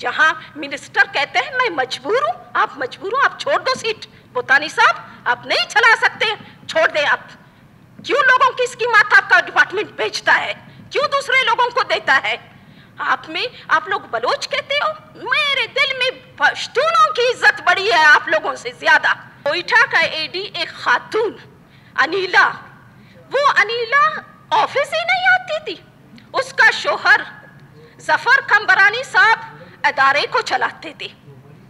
जहां मिनिस्टर कहते हैं मैं मजबूर हूं, आप मजबूर हो, आप छोड़ दो सीट। बोतानी साहब आप नहीं चला सकते, छोड़ दें आप। क्यों लोगों की स्कीमात आपका डिपार्टमेंट बेचता है, क्यों दूसरे लोगों को देता है? आप लोग बलोच कहते हो, मेरे दिल में पश्तूनों की इज्जत बड़ी है आप लोगों से ज्यादा। कोयटा का एडी एक खातून अनीला, वो अनीला ऑफिस ही नहीं आती थी, उसका शोहर जफर कंबरानी साहब अदारे को चलाते थे।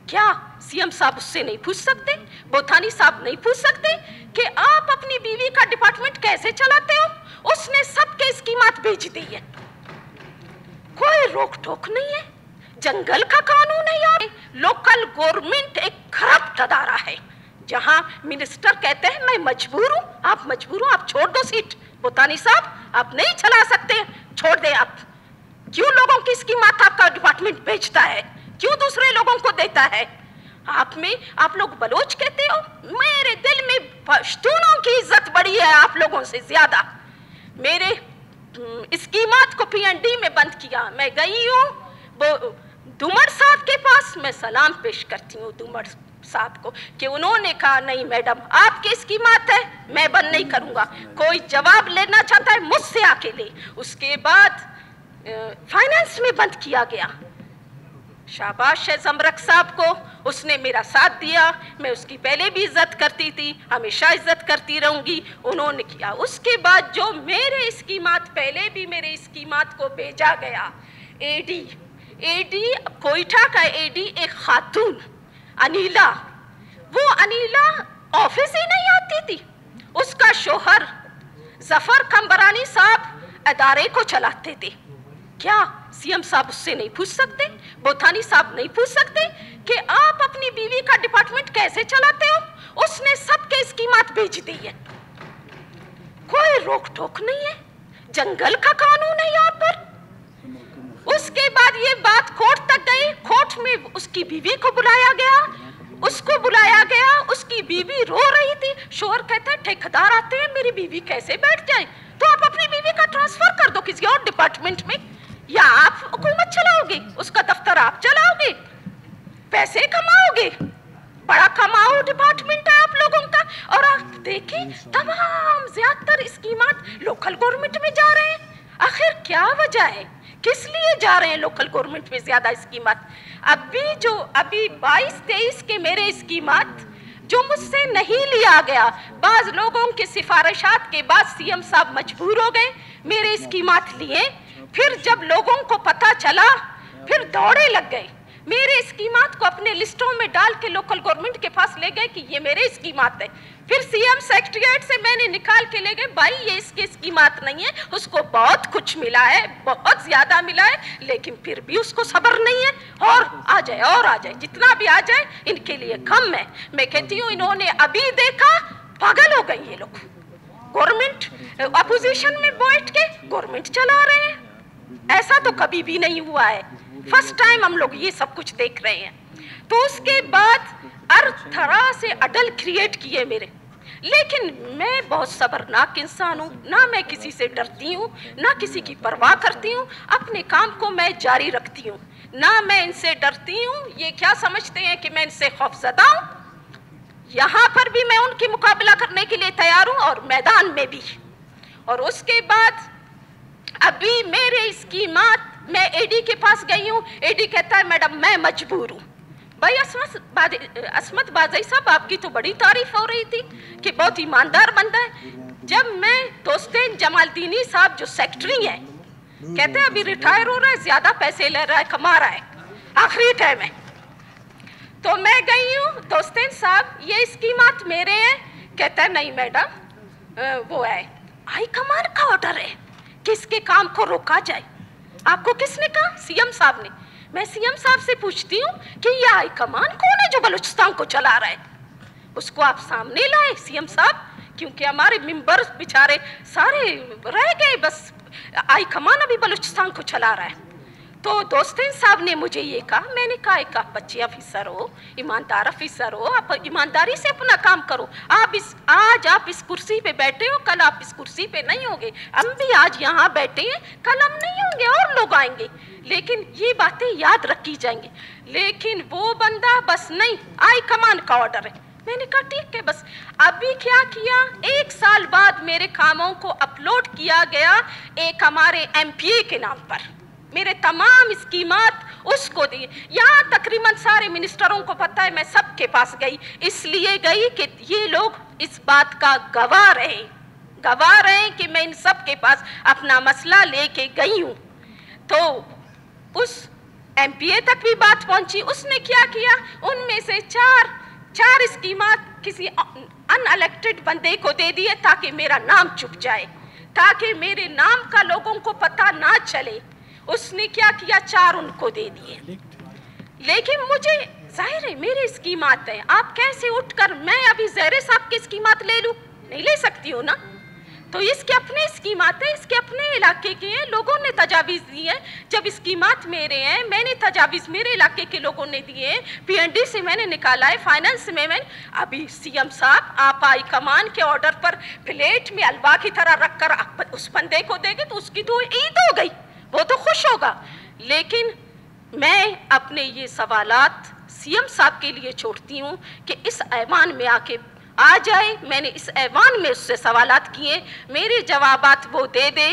क्या सीएम साहब उससे नहीं पूछ सकते, बोथानी साहब नहीं पूछ सकते कि आप अपनी बीवी का डिपार्टमेंट कैसे चलाते हो? उसने सबके स्कीमात बेच दी है, कोई रोक टोक नहीं है, जंगल का कानून है यार। लोकल गवर्नमेंट एक करप्ट अदारा है, जहां मिनिस्टर कहते हैं मैं मजबूर हूं, आप मजबूर हो, आप छोड़ दो सीट। बोतानी साहब आप नहीं चला सकते, छोड़ दें आप। क्यों लोगों की स्कीमात आपका डिपार्टमेंट बेचता है, क्यों दूसरे लोगों को देता है? आप लोग बलोच कहते हो, मेरे दिल में पश्तूनों की इज्जत बड़ी है आप लोगों से ज्यादा। मेरे स्कीमात को पीएनडी में बंद किया, मैं गई हूँ दुमर साहब के पास, मैं सलाम पेश करती हूँ दुमर साहब को कि उन्होंने कहा नहीं मैडम आपकी स्कीमात है, मैं बंद नहीं करूँगा। कोई जवाब लेना चाहता है मुझसे आके ले। उसके बाद फाइनेंस में बंद किया गया। शाबाश है जमरक साहब को, उसने मेरा साथ दिया, मैं उसकी पहले भी इज्जत करती थी, हमेशा इज्जत करती रहूंगी। उन्होंने किया। उसके बाद जो मेरे स्कीमात, पहले भी मेरे स्कीमात को भेजा गया, एडी कोयटा का एडी एक खातून अनीला, वो अनीला ऑफिस ही नहीं आती थी, उसका शोहर जफर कंबरानी साहब अदारे को चलाते थे। क्या सीएम साहब उससे नहीं पूछ सकते, बोथानी साहब नहीं पूछ सकते कि आप अपनी बीवी का डिपार्टमेंट कैसे चलाते हो? उसने सबके स्कीमात बेच दी है, कोई रोक टोक नहीं है, जंगल का कानून है यहाँ पर। उसके बाद ये बात कोर्ट तक गई, कोर्ट में उसकी बीवी को बुलाया गया, उसको बुलाया गया, उसकी बीवी रो रही थी। शोहर कहता है ठेकेदार आते हैं, मेरी बीवी कैसे बैठ जाए, तो आप अपनी बीवी का ट्रांसफर कर दो किसी और डिपार्टमेंट में, या आप हुकूमत चलाओगे, उसका दफ्तर आप चलाओगे, पैसे कमाओगे, बड़ा कमाओ डिपार्टमेंट है आप लोगों का। और आप देखें तमाम ज्यादातर स्कीमात लोकल गवर्नमेंट में जा रहे हैं। आखिर क्या वजह है, किस लिए जा रहे हैं लोकल गवर्नमेंट में ज्यादा स्कीमात? अभी 22-23 के मेरे स्कीमात जो मुझसे नहीं लिया गया, बाज लोगों की सिफारिशात के बाद सीएम साहब मजबूर हो गए, मेरे स्कीमात लिए। फिर जब लोगों को पता चला, फिर दौड़े लग गए, मेरे स्कीमात को अपने लिस्टों में डाल के लोकल गवर्नमेंट के पास ले गए कि ये मेरे स्कीमात है। फिर सीएम सेक्रेटरीट से मैंने निकाल के ले गए, भाई ये इसके स्कीमात नहीं है, उसको बहुत कुछ मिला है, बहुत ज्यादा मिला है, लेकिन फिर भी उसको सब्र नहीं है, और आ जाए और आ जाए, जितना भी आ जाए इनके लिए कम है। मैं कहती हूँ इन्होंने अभी देखा, पागल हो गई ये लोग। गवर्नमेंट अपोजिशन में बैठ के गवर्नमेंट चला रहे हैं, ऐसा तो कभी भी नहीं हुआ है, फर्स्ट टाइम हम लोग ये सब कुछ देख रहे हैं। तो उसके बाद हर तरह से अडल क्रिएट किए मेरे, लेकिन मैं बहुत सब्रनाक इंसान हूँ, ना मैं किसी से डरती हूँ, ना किसी की परवाह करती हूँ, अपने काम को मैं जारी रखती हूँ, ना मैं इनसे डरती हूँ। ये क्या समझते हैं कि मैं इनसे खौफजदा हूँ? यहाँ पर भी मैं उनकी मुकाबला करने के लिए तैयार हूँ, और मैदान में भी। और उसके बाद अभी मेरे स्कीमात, मैं एडी के पास गई हूँ, एडी कहता है मैडम मैं मजबूर हूँ। भाई असमत बाज़ई साहब आपकी तो बड़ी तारीफ हो रही थी कि बहुत ईमानदार बंदा है। जब मैं दोस्तेन जमालदीनी साहब जो सेक्रेटरी हैं, कहते हैं अभी रिटायर हो रहा है, ज्यादा पैसे ले रहा है, कमा रहा है, आखिरी टाइम है, तो मैं गई हूँ दोस्तेन साहब ये स्कीमात मेरे हैं। कहता है नहीं मैडम वो है हाई कमान का ऑर्डर है कि इसके काम को रोका जाए। आपको किसने कहा? सीएम साहब ने। मैं सीएम साहब से पूछती हूँ कि ये हाई कमान कौन है जो बलूचिस्तान को चला रहा है, उसको आप सामने लाए सीएम साहब, क्योंकि हमारे मेंबर बेचारे सारे रह गए, बस हाई कमान अभी बलूचिस्तान को चला रहा है। तो दोस्तेन साहब ने मुझे ये कहा, मैंने कहा एक आप अच्छे ऑफिसर हो, ईमानदार ऑफिसर हो, आप ईमानदारी से अपना काम करो। आज आप इस कुर्सी पे बैठे हो, कल आप इस कुर्सी पे नहीं होंगे। हम भी आज यहाँ बैठे हैं, कल हम नहीं होंगे और लोग पाएंगे, लेकिन ये बातें याद रखी जाएंगी। लेकिन वो बंदा बस नहीं, हाई कमान का ऑर्डर है। मैंने कहा ठीक है, बस अभी क्या किया, 1 साल बाद मेरे कामों को अपलोड किया गया एक हमारे एमपीए के नाम पर, मेरे तमाम स्कीमात उसको दिए। यहाँ तकरीबन सारे मिनिस्टरों को पता है, मैं सबके पास गई, इसलिए गई कि ये लोग इस बात का गवाह रहे कि मैं इन सब के पास अपना मसला लेके गई हूँ। तो उस एमपीए तक भी बात पहुंची। उसने क्या किया, उनमें से चार स्कीमात किसी अनइलेक्टेड बंदे को दे दिए ताकि मेरा नाम चुप जाए, ताकि मेरे नाम का लोगों को पता ना चले। उसने क्या किया, 4 उनको दे दिए। लेकिन मुझे जाहिर है मेरी स्कीमात है, आप कैसे उठकर मैं अभी ज़हरे साहब की स्कीमात ले लूं? नहीं ले सकती हूँ ना। तो इसके अपने स्कीमात है, इसके अपने इलाके के हैं, लोगों ने तजावीज़ दी है। जब स्कीमात मेरे हैं, मैंने तजावीज़ मेरे इलाके के लोगों ने दिए हैं, पीएनडी से मैंने निकाला है, फाइनेंस में मैंने। अभी सीएम साहब आप हाई कमान के ऑर्डर पर प्लेट में हलवा की तरह रखकर उस बंदे को देंगे तो उसकी तो ईद हो गई, वो तो खुश होगा। लेकिन मैं अपने ये सवालात सीएम साहब के लिए छोड़ती हूँ कि इस ऐवान में आके आ जाए। मैंने इस ऐवान में उससे सवालात किए, मेरे जवाबात वो दे दे।